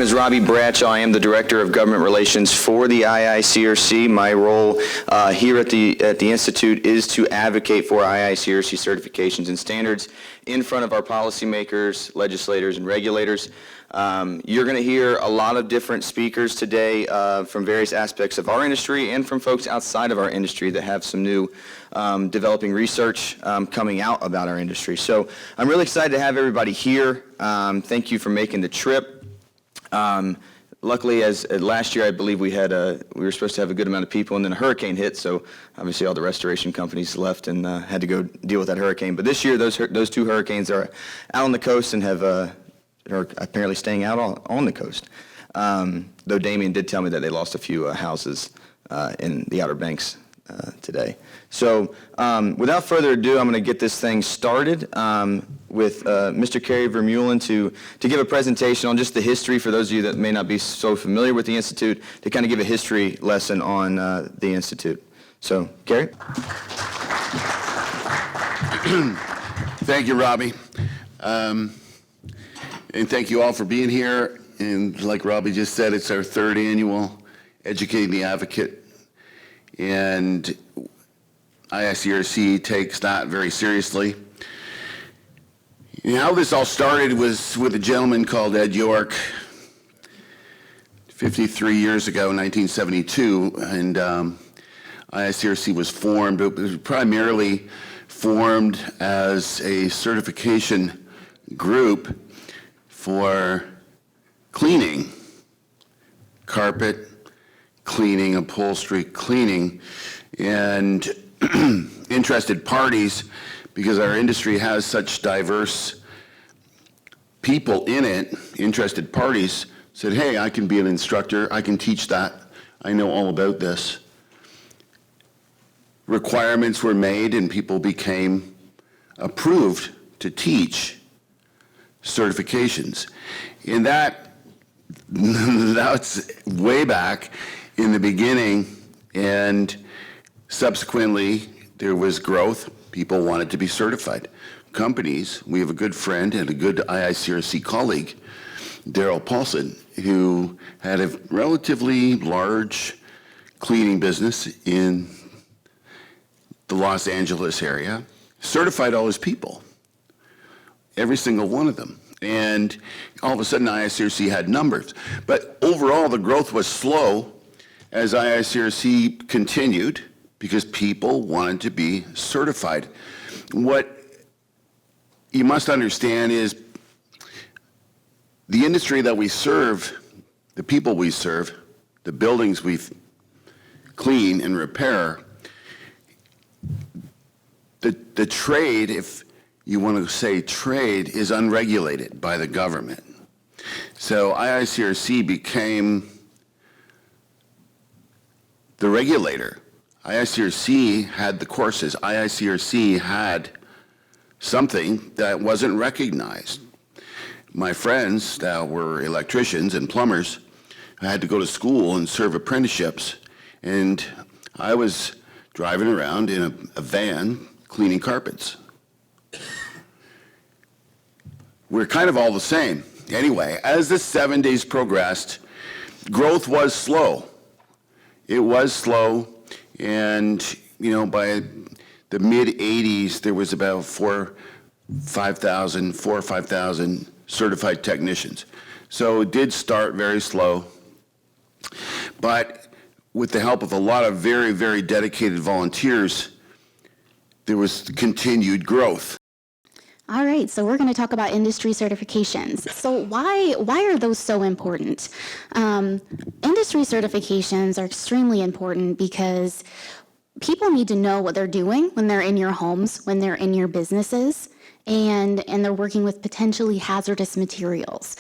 name is Robbie Bradshaw. I am the Director of Government Relations for the IICRC. My role here at the Institute is to advocate for IICRC certifications and standards in front of our policymakers, legislators, and regulators. You're going to hear a lot of different speakers today from various aspects of our industry and from folks outside of our industry that have some new developing research coming out about our industry. So I'm really excited to have everybody here. Thank you for making the trip. Luckily, as last year, I believe we were supposed to have a good amount of people, and then a hurricane hit, so obviously all the restoration companies left and had to go deal with that hurricane. But this year, those two hurricanes are out on the coast and are apparently staying out on the coast. Though Damien did tell me that they lost a few houses in the Outer Banks today. So without further ado, I'm going to get this thing started with Mr. Kerry Vermeulen to give a presentation on just the history for those of you that may not be so familiar with the Institute, to kind of give a history lesson on the Institute. So, Kerry? Thank you, Robbie. And thank you all for being here. And like Robbie just said, it's our third annual Educating the Advocate. And IICRC takes that very seriously. You know, how this all started was with a gentleman called Ed York 53 years ago, 1972, and IICRC was formed. It was primarily formed as a certification group for cleaning, carpet cleaning, upholstery cleaning, and interested parties, because our industry has such diverse people in it. Interested parties said, hey, I can be an instructor, I can teach that, I know all about this. Requirements were made and people became approved to teach certifications. And that's way back in the beginning, and subsequently there was growth. People wanted to be certified. Companies, we have a good friend and a good IICRC colleague, Daryl Paulson, who had a relatively large cleaning business in the Los Angeles area, certified all his people, every single one of them. And all of a sudden IICRC had numbers. But overall the growth was slow as IICRC continued, because people wanted to be certified. What you must understand is the industry that we serve, the people we serve, the buildings we clean and repair, the trade, if you want to say trade, is unregulated by the government. So IICRC became the regulator. IICRC had the courses. IICRC had something that wasn't recognized. My friends that were electricians and plumbers had to go to school and serve apprenticeships, and I was driving around in a van cleaning carpets. We're kind of all the same. Anyway, as the 7 days progressed, growth was slow. It was slow, and you know, by the mid-'80s, there was about 4,000 or 5,000 certified technicians. So it did start very slow, but with the help of a lot of very, very dedicated volunteers, there was continued growth. All right, so we're going to talk about industry certifications. So why are those so important? Industry certifications are extremely important because people need to know what they're doing when they're in your homes, when they're in your businesses, and they're working with potentially hazardous materials.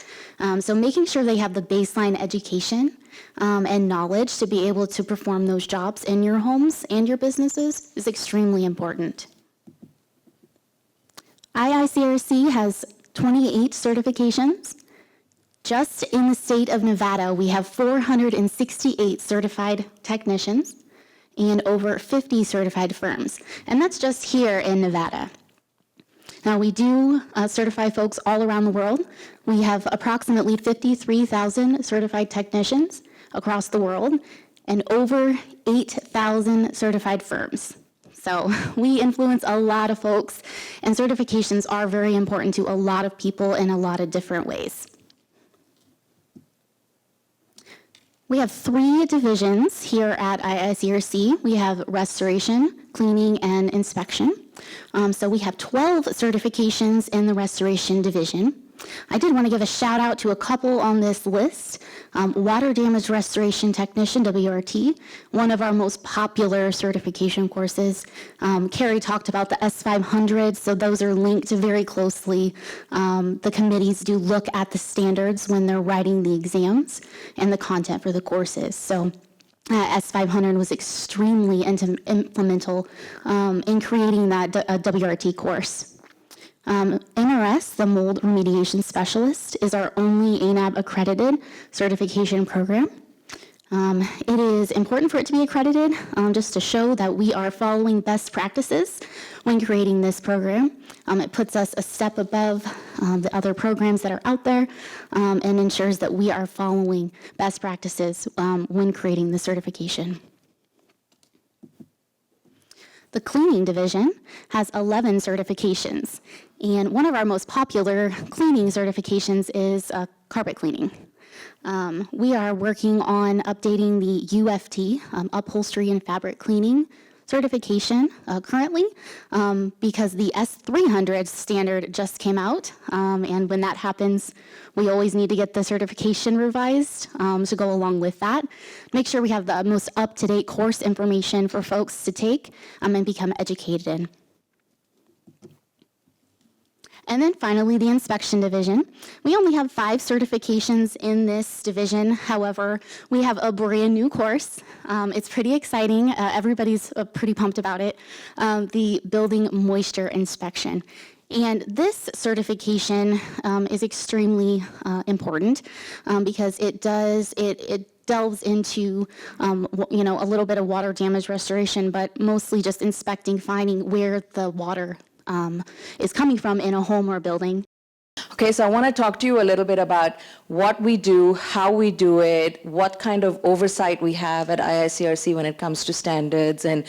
So making sure they have the baseline education and knowledge to be able to perform those jobs in your homes and your businesses is extremely important. IICRC has 28 certifications. Just in the state of Nevada, we have 468 certified technicians and over 50 certified firms, and that's just here in Nevada. Now, we do certify folks all around the world. We have approximately 53,000 certified technicians across the world and over 8,000 certified firms. So we influence a lot of folks, and certifications are very important to a lot of people in a lot of different ways. We have 3 divisions here at IICRC. We have restoration, cleaning, and inspection. So we have 12 certifications in the restoration division. I did want to give a shout out to a couple on this list. Water Damage Restoration Technician, WRT, one of our most popular certification courses. Carrie talked about the S500, so those are linked very closely. The committees do look at the standards when they're writing the exams and the content for the courses. So S500 was extremely implemental in creating that WRT course. NRS, the Mold Remediation Specialist, is our only ANAB accredited certification program. It is important for it to be accredited just to show that we are following best practices when creating this program. It puts us a step above the other programs that are out there and ensures that we are following best practices when creating the certification. The cleaning division has 11 certifications, and one of our most popular cleaning certifications is carpet cleaning. We are working on updating the UFT, upholstery and fabric cleaning certification currently because the S300 standard just came out, and when that happens, we always need to get the certification revised to go along with that. Make sure we have the most up-to-date course information for folks to take and become educated in. And then finally, the inspection division. We only have 5 certifications in this division. However, we have a brand new course. It's pretty exciting. Everybody's pretty pumped about it. The building moisture inspection. And this certification is extremely important because it delves into, a little bit of water damage restoration, but mostly just inspecting, finding where the water is coming from in a home or building. Okay, so I want to talk to you a little bit about what we do, how we do it, what kind of oversight we have at IICRC when it comes to standards, and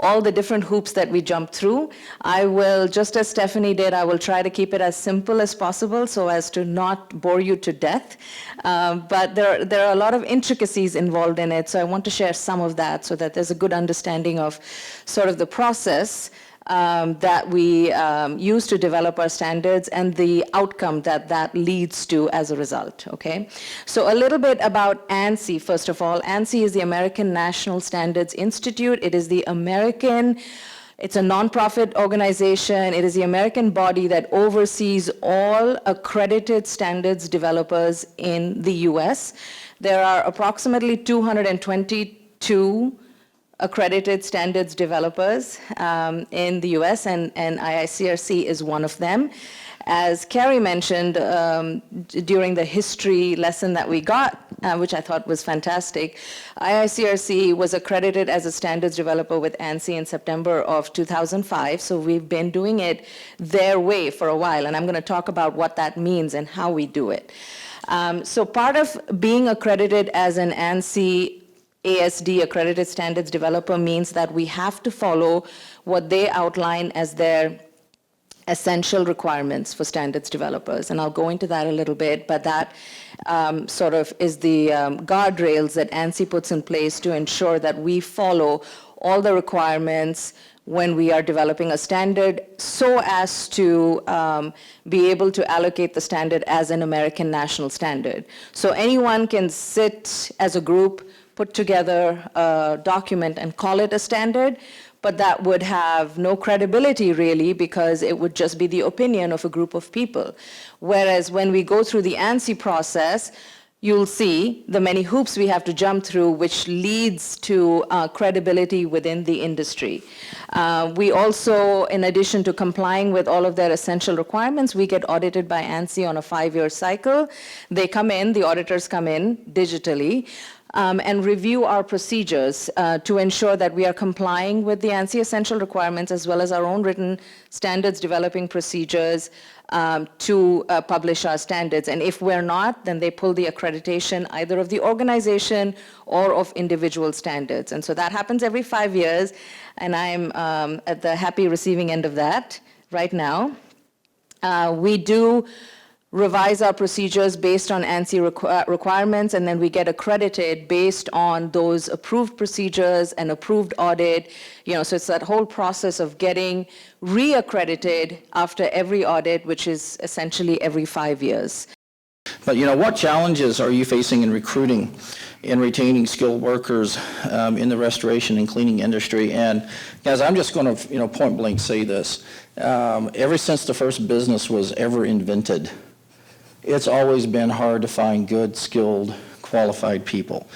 all the different hoops that we jump through. I will, just as Stephanie did, I will try to keep it as simple as possible so as to not bore you to death. But there are a lot of intricacies involved in it, so I want to share some of that so that there's a good understanding of sort of the process that we use to develop our standards and the outcome that leads to as a result, okay? So a little bit about ANSI, first of all. ANSI is the American National Standards Institute. It is it's a nonprofit organization. It is the American body that oversees all accredited standards developers in the US. There are approximately 222 accredited standards developers in the US, and IICRC is one of them. As Carrie mentioned during the history lesson that we got, which I thought was fantastic, IICRC was accredited as a standards developer with ANSI in September of 2005, so we've been doing it their way for a while, and I'm going to talk about what that means and how we do it. So part of being accredited as an ANSI ASD, accredited standards developer, means that we have to follow what they outline as their essential requirements for standards developers. And I'll go into that a little bit, but that sort of is the guardrails that ANSI puts in place to ensure that we follow all the requirements when we are developing a standard so as to be able to allocate the standard as an American national standard. So anyone can sit as a group, put together a document and call it a standard, but that would have no credibility really because it would just be the opinion of a group of people. Whereas when we go through the ANSI process, you'll see the many hoops we have to jump through, which leads to credibility within the industry. We also, in addition to complying with all of their essential requirements, we get audited by ANSI on a 5-year cycle. They come in, the auditors come in digitally. and review our procedures to ensure that we are complying with the ANSI essential requirements as well as our own written standards developing procedures to publish our standards. And if we're not, then they pull the accreditation either of the organization or of individual standards. And so that happens every 5 years, and I'm at the happy receiving end of that right now. We do revise our procedures based on ANSI requirements, and then we get accredited based on those approved procedures and approved audit. So it's that whole process of getting reaccredited after every audit, which is essentially every 5 years. But what challenges are you facing in recruiting and retaining skilled workers in the restoration and cleaning industry? And guys, I'm just going to point blank say this. Ever since the first business was ever invented, it's always been hard to find good, skilled, qualified people.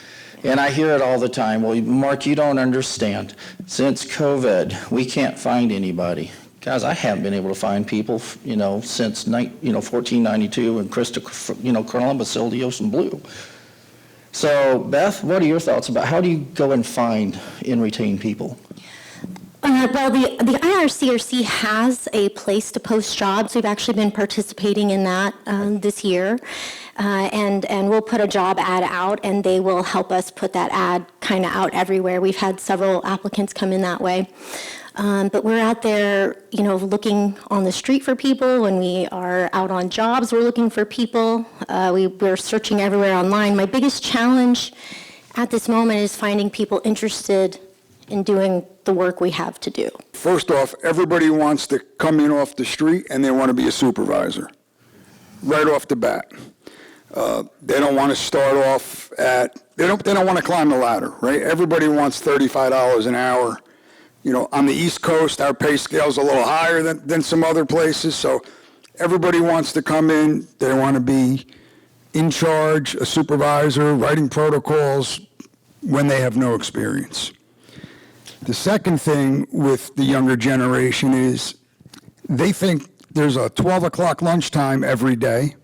And I hear it all the time. Well, Mark, you don't understand. Since COVID, we can't find anybody. Guys, I haven't been able to find people, since 1492 and Christopher, Columbus, Sildios, and Blue. So, Beth, what are your thoughts about how do you go and find and retain people? Well, the IICRC has a place to post jobs. We've actually been participating in that this year. And we'll put a job ad out, and they will help us put that ad kind of out everywhere. We've had several applicants come in that way. But we're out there, looking on the street for people. When we are out on jobs, we're looking for people. We're searching everywhere online. My biggest challenge at this moment is finding people interested in doing the work we have to do. First off, everybody wants to come in off the street and they want to be a supervisor, right off the bat. They don't want to start off they don't want to climb the ladder, right? Everybody wants $35 an hour. On the East Coast, our pay scale's a little higher than some other places, so everybody wants to come in. They want to be in charge, a supervisor, writing protocols when they have no experience. The second thing with the younger generation is they think there's a 12 o'clock lunchtime every day.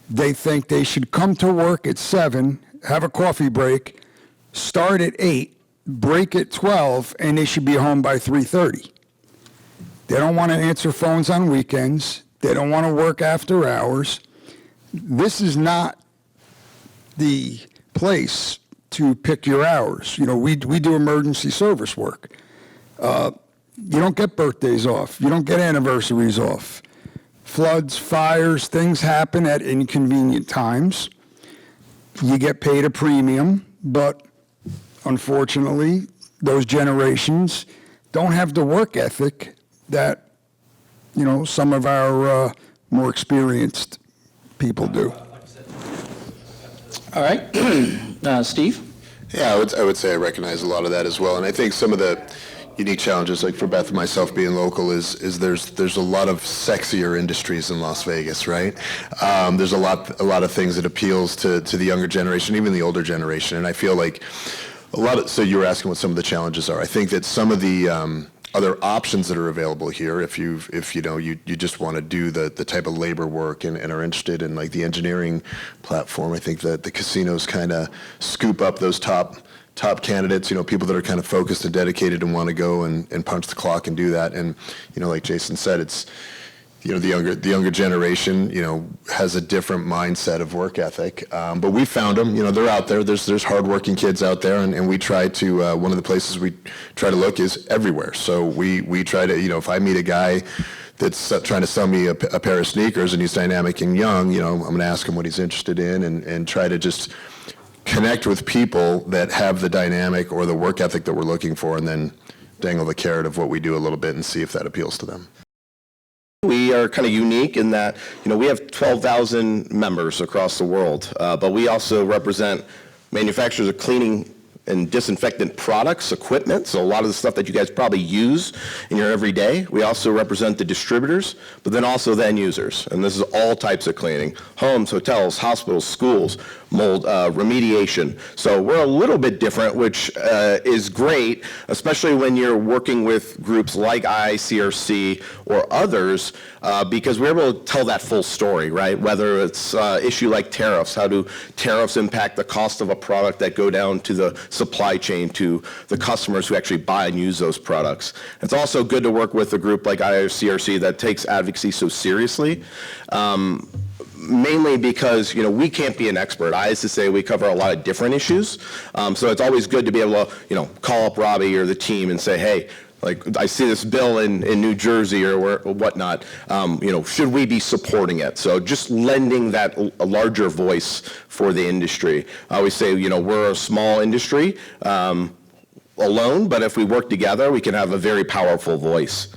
They think they should come to work at 7, have a coffee break, start at 8, break at 12, and they should be home by 3:30. They don't want to answer phones on weekends. They don't want to work after hours. This is not the place to pick your hours. We do emergency service work. You don't get birthdays off. You don't get anniversaries off. Floods, fires, things happen at inconvenient times. You get paid a premium, but unfortunately, those generations don't have the work ethic that, some of our more experienced people do. All right. Steve? Yeah, I would say I recognize a lot of that as well. And I think some of the unique challenges, like for Beth and myself being local, is there's a lot of sexier industries in Las Vegas, right? There's a lot of things that appeals to the younger generation, even the older generation. And I feel like so you were asking what some of the challenges are. I think that some of the other options that are available here, if you just want to do the type of labor work and are interested in like the engineering platform, I think that the casinos kind of scoop up those top candidates, people that are kind of focused and dedicated and want to go and punch the clock and do that. And like Jason said, it's the younger generation, has a different mindset of work ethic. But we found them, they're out there. There's hardworking kids out there, and we try to, one of the places we try to look is everywhere. So we try to, if I meet a guy that's trying to sell me a pair of sneakers and he's dynamic and young, I'm going to ask him what he's interested in and try to just connect with people that have the dynamic or the work ethic that we're looking for, and then dangle the carrot of what we do a little bit and see if that appeals to them. We are kind of unique in that, we have 12,000 members across the world, but we also represent manufacturers of cleaning and disinfectant products, equipment, so a lot of the stuff that you guys probably use in your everyday. We also represent the distributors, but then also the end users, and this is all types of cleaning: homes, hotels, hospitals, schools, mold remediation. So we're a little bit different, which is great, especially when you're working with groups like IICRC or others, because we're able to tell that full story, right? Whether it's issue like tariffs, how do tariffs impact the cost of a product that go down to the supply chain, to the customers who actually buy and use those products. It's also good to work with a group like IICRC that takes advocacy so seriously. Mainly because, we can't be an expert. I used to say we cover a lot of different issues. So it's always good to be able to, call up Robbie or the team and say, hey, like, I see this bill in New Jersey or whatnot, should we be supporting it? So just lending that a larger voice for the industry. I always say, we're a small industry alone, but if we work together, we can have a very powerful voice.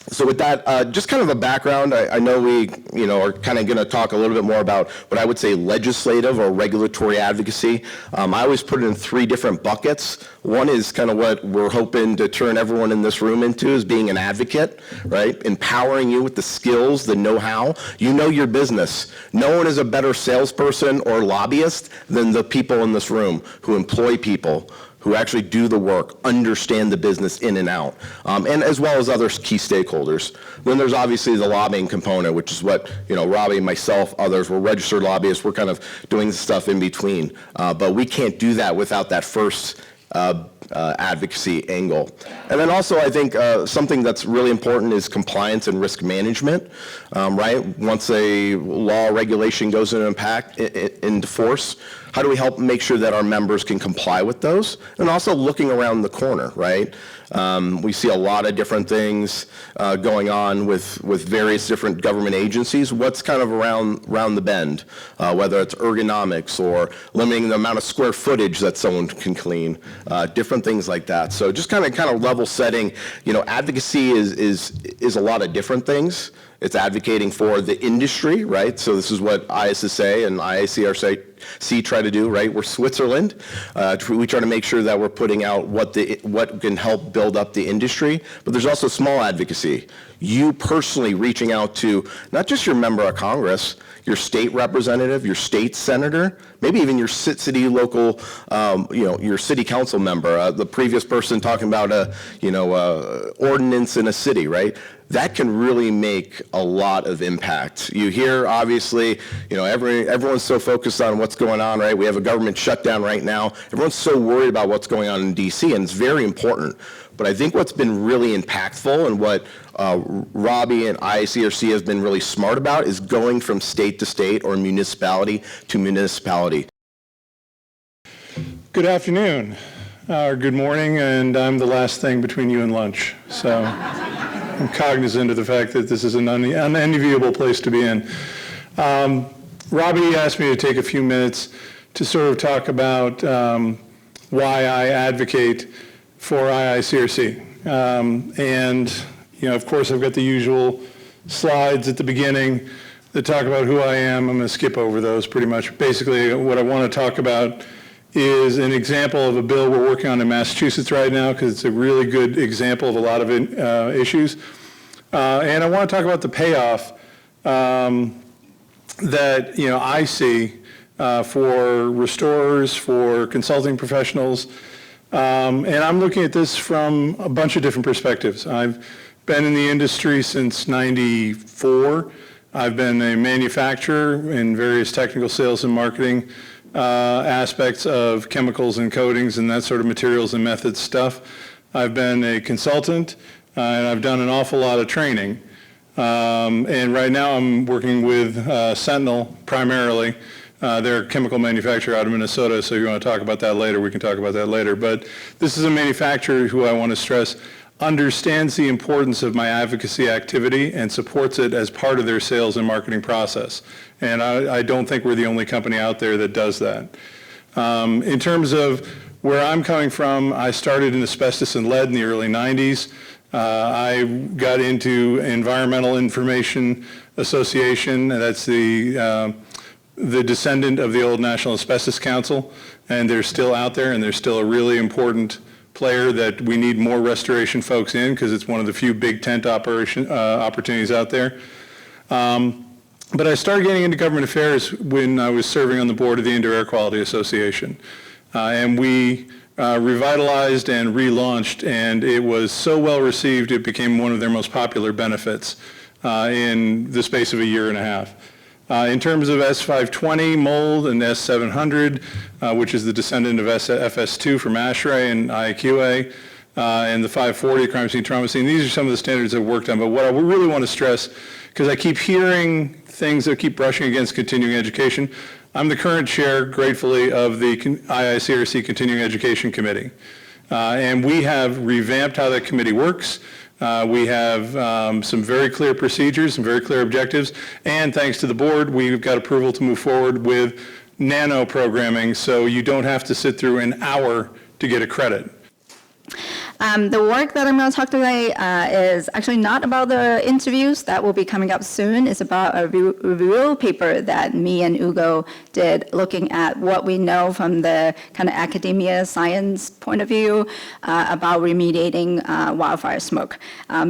So with that, just kind of a background, I know we, are kind of going to talk a little bit more about what I would say legislative or regulatory advocacy. I always put it in 3 different buckets. One is kind of what we're hoping to turn everyone in this room into, is being an advocate, right? Empowering you with the skills, the know-how. You know your business. No one is a better salesperson or lobbyist than the people in this room who employ people, who actually do the work, understand the business in and out, and as well as other key stakeholders. Then there's obviously the lobbying component, which is what, Robbie, myself, others, we're registered lobbyists, we're kind of doing stuff in between. But we can't do that without that first advocacy angle. And then also, I think something that's really important is compliance and risk management, right? Once a law or regulation goes into force, how do we help make sure that our members can comply with those? And also looking around the corner, right? We see a lot of different things going on with various different government agencies. What's kind of around the bend, whether it's ergonomics or limiting the amount of square footage that someone can clean, different things like that. So just kind of level setting. Advocacy is a lot of different things. It's advocating for the industry, right? So this is what ISSA and IICRC try to do, right? We're Switzerland. We try to make sure that we're putting out what can help build up the industry. But there's also small advocacy. You personally reaching out to not just your member of Congress, your state representative, your state senator, maybe even your city local, your city council member. The previous person talking about ordinance in a city, right? That can really make a lot of impact. You hear, obviously, everyone's so focused on what's going on, right? We have a government shutdown right now. Everyone's so worried about what's going on in D.C., and it's very important. But I think what's been really impactful and what Robbie and IICRC has been really smart about is going from state to state or municipality to municipality. Good afternoon, or good morning, and I'm the last thing between you and lunch. So I'm cognizant of the fact that this is an unenviable place to be in. Robbie asked me to take a few minutes to sort of talk about why I advocate for IICRC. Of course, I've got the usual slides at the beginning that talk about who I am. I'm going to skip over those pretty much. Basically, what I want to talk about is an example of a bill we're working on in Massachusetts right now, because it's a really good example of a lot of issues. And I want to talk about the payoff that I see for restorers, for consulting professionals. And I'm looking at this from a bunch of different perspectives. I've been in the industry since '94. I've been a manufacturer in various technical sales and marketing aspects of chemicals and coatings and that sort of materials and methods stuff. I've been a consultant, and I've done an awful lot of training. And right now I'm working with Sentinel primarily. They're a chemical manufacturer out of Minnesota, so if you want to talk about that later, we can talk about that later. But this is a manufacturer who I want to stress understands the importance of my advocacy activity and supports it as part of their sales and marketing process. And I don't think we're the only company out there that does that. In terms of where I'm coming from, I started in asbestos and lead in the early 90s. I got into Environmental Information Association, and that's the descendant of the old National Asbestos Council, and they're still out there, and they're still a really important player that we need more restoration folks in, because it's one of the few big tent opportunities out there. But I started getting into government affairs when I was serving on the board of the Indoor Air Quality Association. And we revitalized and relaunched, and it was so well received, it became one of their most popular benefits in the space of a year and a half. In terms of S520 mold and S700, which is the descendant of FS2 from ASHRAE and IICRC, and the 540 crime scene trauma scene, these are some of the standards I've worked on. But what I really want to stress, because I keep hearing things that keep brushing against continuing education, I'm the current chair, gratefully, of the IICRC Continuing Education Committee. And we have revamped how that committee works. We have some very clear procedures, some very clear objectives, and thanks to the board, we've got approval to move forward with nano programming, so you don't have to sit through an hour to get a credit. The work that I'm going to talk today is actually not about the interviews that will be coming up soon. It's about a review paper that me and Ugo did, looking at what we know from the kind of academia science point of view about remediating wildfire smoke.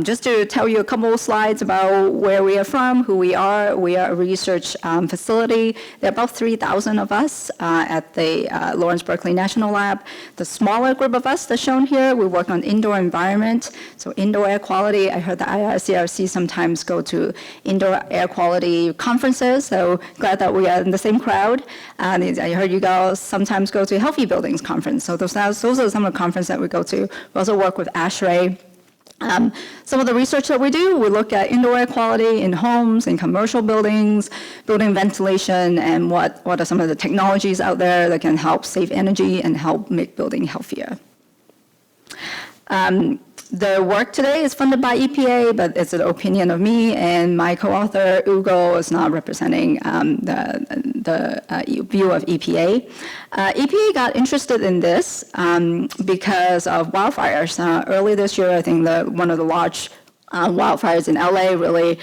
Just to tell you a couple of slides about where we are from, who we are a research facility. There are about 3,000 of us at the Lawrence Berkeley National Lab. The smaller group of us that's shown here, we work on indoor environment, so indoor air quality. I heard the IICRC sometimes go to indoor air quality conferences, so glad that we are in the same crowd. I heard you guys sometimes go to Healthy Buildings Conference, so those are some of the conferences that we go to. We also work with ASHRAE. Some of the research that we do, we look at indoor air quality in homes, in commercial buildings, building ventilation, and what are some of the technologies out there that can help save energy and help make building healthier. The work today is funded by EPA, but it's an opinion of me and my co-author, Ugo, is not representing the view of EPA. EPA got interested in this because of wildfires. Early this year, I think one of the large wildfires in LA really,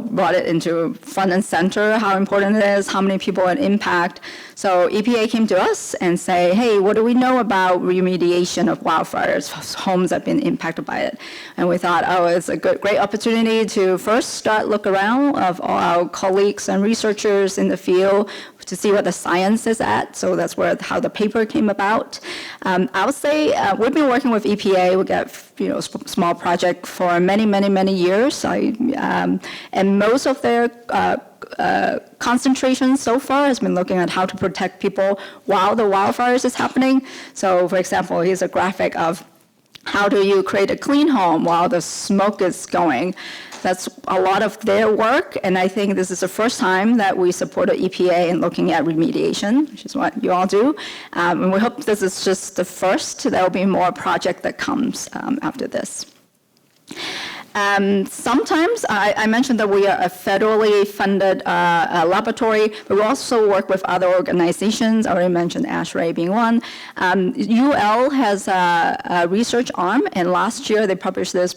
brought it into front and center, how important it is, how many people it impact. So EPA came to us and say, hey, what do we know about remediation of wildfires, homes that have been impacted by it? And we thought, it's a great opportunity to first start look around of all our colleagues and researchers in the field to see what the science is at. So that's how the paper came about. I would say we've been working with EPA. We got small project for many years. And most of their concentration so far has been looking at how to protect people while the wildfires is happening. So, for example, here's a graphic of how do you create a clean home while the smoke is going. That's a lot of their work, and I think this is the first time that we supported EPA in looking at remediation, which is what you all do. And we hope this is just the first. There will be more project that comes after this. Sometimes, I mentioned that we are a federally funded laboratory, but we also work with other organizations. I already mentioned ASHRAE being one. UL has a research arm, and last year they published this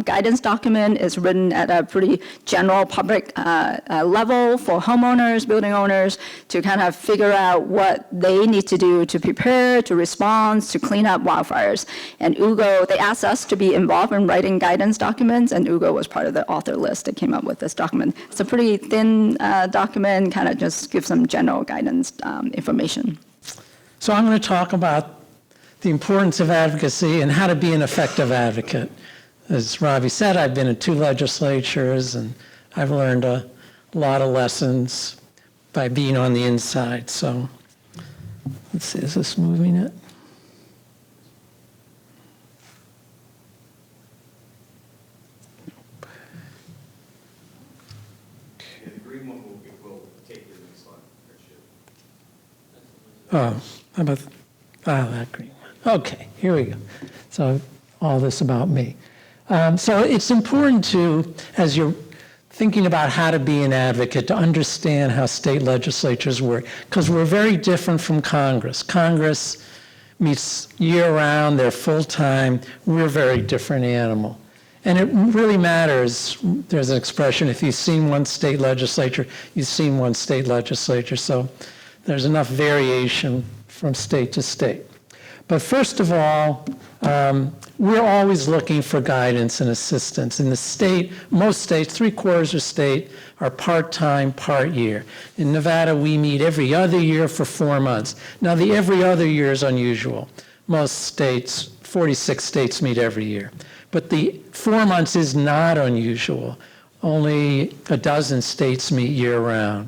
guidance document. It's written at a pretty general public level for homeowners, building owners, to kind of figure out what they need to do to prepare, to respond, to clean up wildfires. And Ugo, they asked us to be involved in writing guidance documents, and Ugo was part of the author list that came up with this document. It's a pretty thin document, kind of just gives some general guidance information. So I'm going to talk about the importance of advocacy and how to be an effective advocate. As Ravi said, I've been in 2 legislatures, and I've learned a lot of lessons by being on the inside. So let's see, is this moving it? Oh, how about that green one? Okay, here we go. So all this about me. So it's important to, as you're thinking about how to be an advocate, to understand how state legislatures work, because we're very different from Congress. Congress meets year-round, they're full-time. We're a very different animal. And it really matters. There's an expression, if you've seen one state legislature, you've seen one state legislature. So there's enough variation from state to state. But first of all, we're always looking for guidance and assistance. In the state, most states, 3/4 of state are part-time, part-year. In Nevada, we meet every other year for 4 months. Now, the every other year is unusual. Most states, 46 states meet every year. But the 4 months is not unusual. Only a dozen states meet year-round.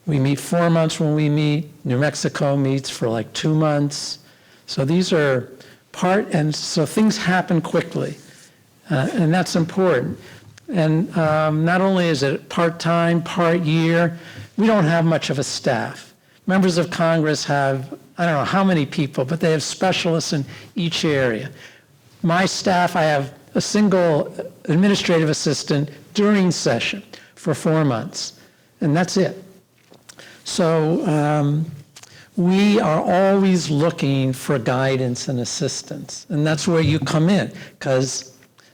We meet 4 months when we meet. New Mexico meets for like 2 months. So these are and so things happen quickly, and that's important. And not only is it part-time, part-year, we don't have much of a staff. Members of Congress have, I don't know how many people, but they have specialists in each area. My staff, I have a single administrative assistant during session for 4 months, and that's it. So we are always looking for guidance and assistance, and that's where you come in. Because,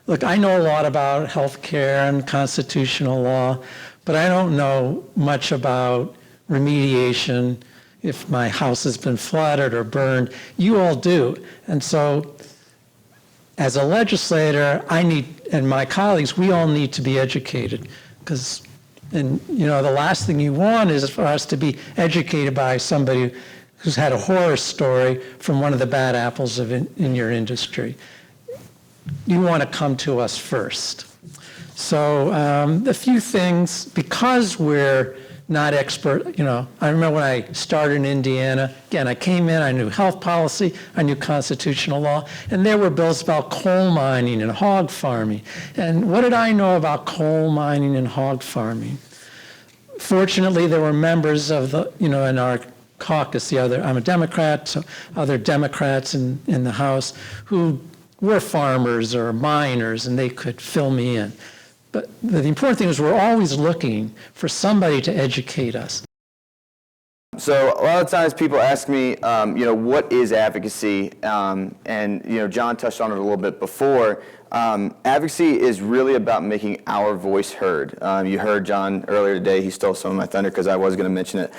look, I know a lot about healthcare and constitutional law, but I don't know much about remediation if my house has been flooded or burned. You all do. And so, as a legislator, and my colleagues, we all need to be educated. Because, the last thing you want is for us to be educated by somebody who's had a horror story from one of the bad apples in your industry. You want to come to us first. So a few things, because we're not expert, I remember when I started in Indiana, again, I came in, I knew health policy, I knew constitutional law, and there were bills about coal mining and hog farming. And what did I know about coal mining and hog farming? Fortunately, there were members of in our caucus, I'm a Democrat, so other Democrats in the House who were farmers or miners, and they could fill me in. But the important thing is we're always looking for somebody to educate us. So a lot of times people ask me, what is advocacy? And, John touched on it a little bit before. Advocacy is really about making our voice heard. You heard John earlier today. He stole some of my thunder because I was going to mention it.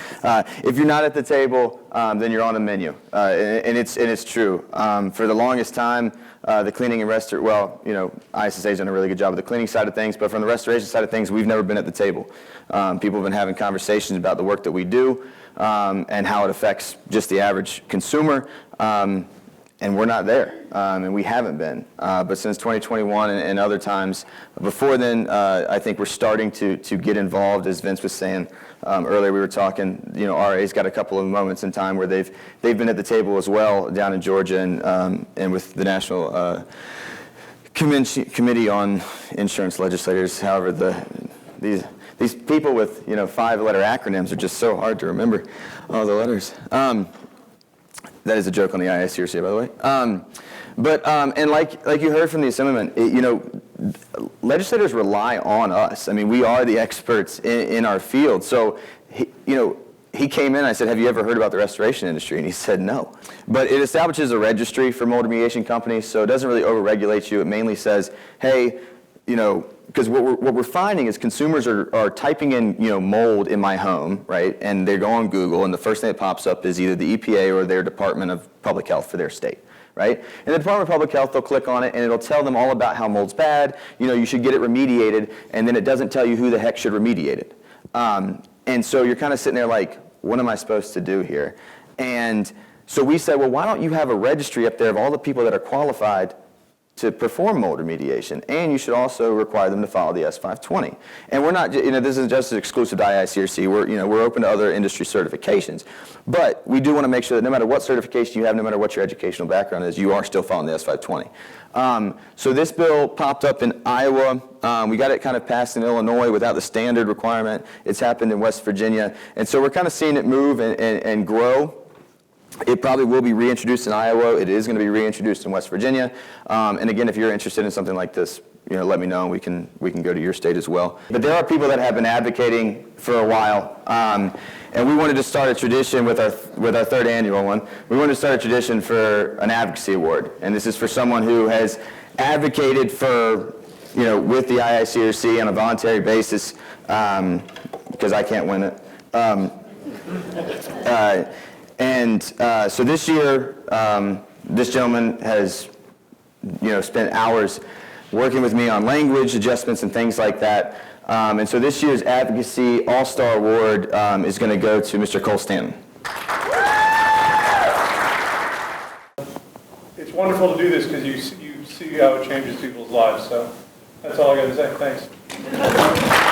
If you're not at the table, then you're on the menu. And it's true. For the longest time, the cleaning and IICRC has done a really good job of the cleaning side of things, but from the restoration side of things, we've never been at the table. People have been having conversations about the work that we do and how it affects just the average consumer. And we're not there, and we haven't been. But since 2021 and other times before then, I think we're starting to get involved. As Vince was saying earlier, we were talking. RA's got a couple of moments in time where they've been at the table as well down in Georgia and with the National Committee on Insurance Legislators. However, these people with 5-letter acronyms are just so hard to remember all the letters. That is a joke on the IICRC, by the way. And like you heard from the Assemblyman, legislators rely on us. I mean, we are the experts in our field. So, he came in, I said, have you ever heard about the restoration industry? And he said, no. But it establishes a registry for mold remediation companies, so it doesn't really over-regulate you. It mainly says, hey, because what we're finding is consumers are typing in, mold in my home, right? And they go on Google, and the first thing that pops up is either the EPA or their Department of Public Health for their state, right? And the Department of Public Health, they'll click on it, and it'll tell them all about how mold's bad. You should get it remediated, and then it doesn't tell you who the heck should remediate it. And so you're kind of sitting there like, what am I supposed to do here? And so we said, well, why don't you have a registry up there of all the people that are qualified to perform mold remediation, and you should also require them to follow the S520. And we're not, this isn't just exclusive to IICRC. We're open to other industry certifications, but we do want to make sure that no matter what certification you have, no matter what your educational background is, you are still following the S520. So this bill popped up in Iowa. We got it kind of passed in Illinois without the standard requirement. It's happened in West Virginia, and so we're kind of seeing it move and grow. It probably will be reintroduced in Iowa. It is going to be reintroduced in West Virginia. And again, if you're interested in something like this, let me know. We can go to your state as well. But there are people that have been advocating for a while, and we wanted to start a tradition with our third annual one. We wanted to start a tradition for an advocacy award, and this is for someone who has advocated for with the IICRC on a voluntary basis, because I can't win it. So this year, This gentleman has, spent hours working with me on language adjustments and things like that. And so this year's Advocacy All-Star Award is going to go to Mr. Cole Stanton. It's wonderful to do this because you see how it changes people's lives, so that's all I got to say. Thanks.